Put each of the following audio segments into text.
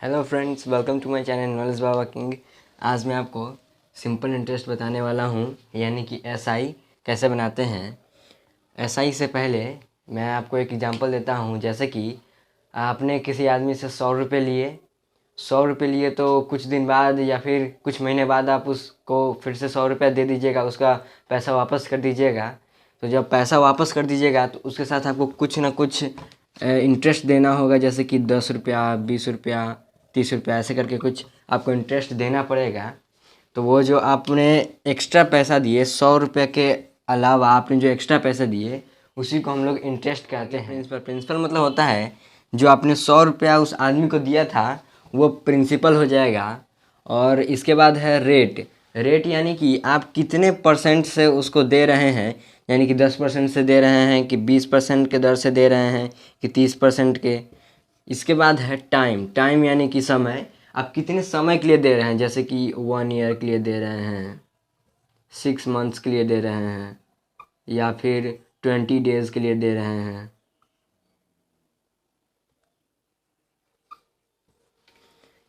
Hello friends, welcome to my channel knowledge Baba king. आज मैं आपको सिंपल इंटरेस्ट बताने वाला हूँ, यानी कि एसआई कैसे बनाते हैं। एसआई से पहले मैं आपको एक एग्जांपल देता हूँ। जैसे कि आपने किसी आदमी से 100 रुपये लिए तो कुछ दिन बाद या फिर कुछ महीने बाद आप उसको फिर से 100 रुपया दे दीजिएगा, उसका पैसा वापस कर दीजिएगा। तो जब पैसा वापस कर दीजिएगा तो उसके साथ आपको कुछ ना कुछ इंटरेस्ट देना होगा। जैसे कि 10 रुपया, 20 रुपया, 30 रुपया, ऐसे करके कुछ आपको इंटरेस्ट देना पड़ेगा। तो वो जो आपने एक्स्ट्रा पैसा दिए, 100 रुपये के अलावा आपने जो एक्स्ट्रा पैसे दिए, उसी को हम लोग इंटरेस्ट कहते हैं। प्रिंसिपल मतलब होता है जो आपने 100 रुपया उस आदमी को दिया था वो प्रिंसिपल हो जाएगा। और इसके बाद है रेट। रेट यानी कि आप कितने परसेंट से उसको दे रहे हैं, यानी कि 10% से दे रहे हैं कि 20% के दर से दे रहे हैं कि 30% के। इसके बाद है टाइम। टाइम यानी कि समय, आप कितने समय के लिए दे रहे हैं। जैसे कि 1 ईयर के लिए दे रहे हैं, 6 मंथ्स के लिए दे रहे हैं, या फिर 20 डेज़ के लिए दे रहे हैं।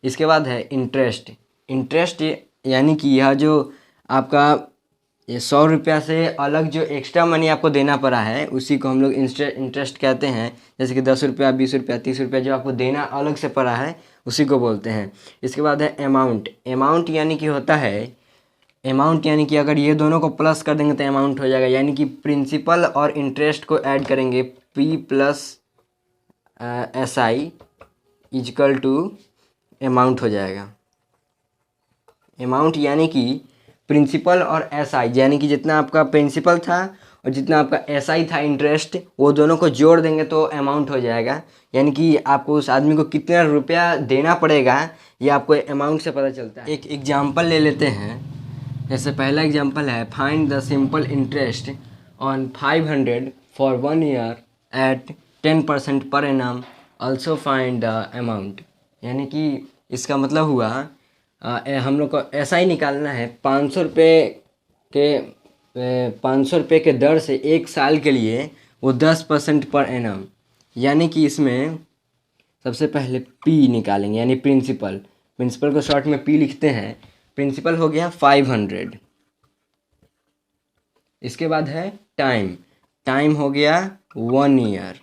इसके बाद है इंटरेस्ट। इंटरेस्ट यानी कि यह जो आपका ये 100 रुपया से अलग जो एक्स्ट्रा मनी आपको देना पड़ा है, उसी को हम लोग इंटरेस्ट कहते हैं। जैसे कि 10 रुपया, 20 रुपया, 30 रुपया जो आपको देना अलग से पड़ा है, उसी को बोलते हैं। इसके बाद है अमाउंट। अमाउंट यानी कि होता है, अमाउंट यानी कि अगर ये दोनों को प्लस कर देंगे तो अमाउंट हो जाएगा। यानी कि प्रिंसिपल और इंटरेस्ट को ऐड करेंगे, P plus S I equal to amount हो जाएगा। अमाउंट यानी कि प्रिंसिपल और एसआई, यानी कि जितना आपका प्रिंसिपल था और जितना आपका एसआई था इंटरेस्ट, वो दोनों को जोड़ देंगे तो अमाउंट हो जाएगा। यानी कि आपको उस आदमी को कितना रुपया देना पड़ेगा ये आपको अमाउंट से पता चलता है। एक एग्जांपल ले लेते हैं। जैसे पहला एग्जांपल है, find the simple interest on 500 for 1 year at 10% per annum, also find the amount. यानी कि इसका मतलब हुआ हम लोग को ऐसा ही निकालना है 500 रुपये के दर से 1 साल के लिए वो 10% पर एनम। यानी कि इसमें सबसे पहले पी निकालेंगे, यानी प्रिंसिपल। प्रिंसिपल को शॉर्ट में पी लिखते हैं। प्रिंसिपल हो गया 500। इसके बाद है टाइम। टाइम हो गया 1 ईयर।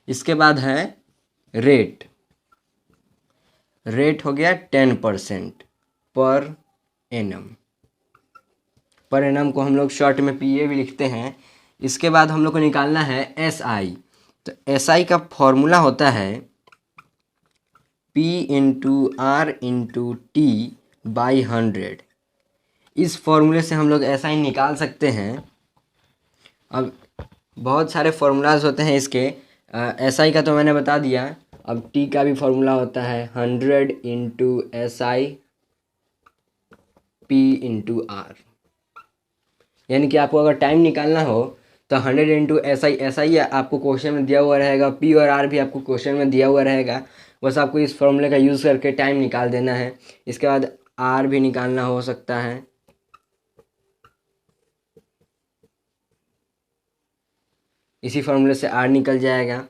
इसके बाद है रेट। रेट हो गया 10% पर एनम। पर एनम को हम लोग शॉर्ट में पी ए भी लिखते हैं। इसके बाद हम लोग को निकालना है एस आई। तो एस आई का फॉर्मूला होता है P into R into T by 100। इस फॉर्मूले से हम लोग एस आई निकाल सकते हैं। अब बहुत सारे फार्मूलाज होते हैं इसके। एस आई का तो मैंने बता दिया। अब टी का भी फार्मूला होता है 100 into S I P into R. यानी कि आपको अगर टाइम निकालना हो तो 100 इंटू एस आई आपको क्वेश्चन में दिया हुआ रहेगा, पी और आर भी आपको क्वेश्चन में दिया हुआ रहेगा। बस आपको इस फॉर्मूले का यूज़ करके टाइम निकाल देना है। इसके बाद आर भी निकालना हो सकता है। इसी फॉर्मूले से आर निकल जाएगा।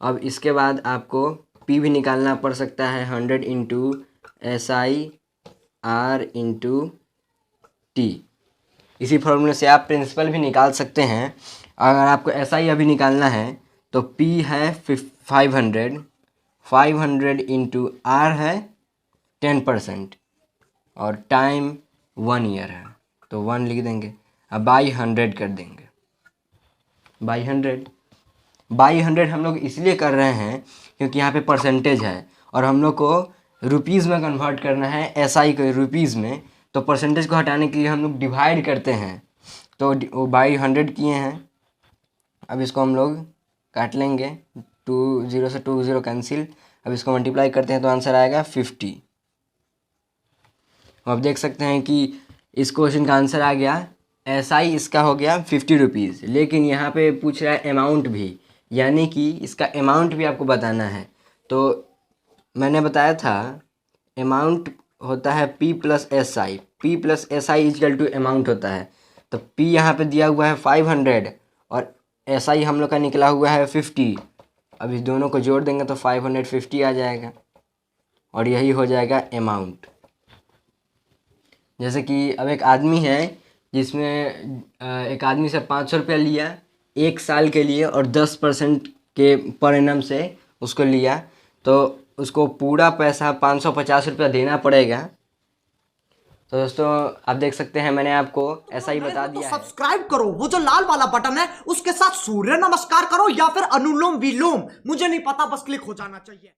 अब इसके बाद आपको पी भी निकालना पड़ सकता है, 100 into S I R into T. इसी फॉर्मूले से आप प्रिंसिपल भी निकाल सकते हैं। अगर आपको एस आई अभी निकालना है तो पी है 500, 500 इंटू आर है 10% और टाइम 1 ईयर है, तो 1 लिख देंगे। अब बाई 100 कर देंगे। बाई 100 हम लोग इसलिए कर रहे हैं क्योंकि यहाँ पे परसेंटेज है और हम लोग को रुपीज़ में कन्वर्ट करना है एस आई को रुपीज़ में। तो परसेंटेज को हटाने के लिए हम लोग डिवाइड करते हैं, तो वो बाई 100 किए हैं। अब इसको हम लोग काट लेंगे, 2 0 से 2 0 कैंसिल। अब इसको मल्टीप्लाई करते हैं तो आंसर आएगा 50। अब देख सकते हैं कि इस क्वेश्चन का आंसर आ गया। एस आई इसका हो गया 50 रुपीज़, लेकिन यहाँ पे पूछ रहा है अमाउंट भी, यानी कि इसका अमाउंट भी आपको बताना है। तो मैंने बताया था अमाउंट होता है P plus S I. P plus S I equal to amount होता है। तो P यहाँ पे दिया हुआ है 500 और एस आई हम लोग का निकला हुआ है 50। अब इस दोनों को जोड़ देंगे तो 550 आ जाएगा। और यही हो जाएगा अमाउंट। जैसे कि अब एक आदमी है जिसमें एक आदमी से 500 रुपया लिया 1 साल के लिए और 10% के पर एनम से उसको लिया, तो उसको पूरा पैसा 550 रुपया देना पड़ेगा। तो दोस्तों आप देख सकते हैं मैंने आपको ऐसा ही बता दिया है। सब्सक्राइब करो, वो जो लाल वाला बटन है उसके साथ सूर्य नमस्कार करो या फिर अनुलोम विलोम, मुझे नहीं पता, बस क्लिक हो जाना चाहिए।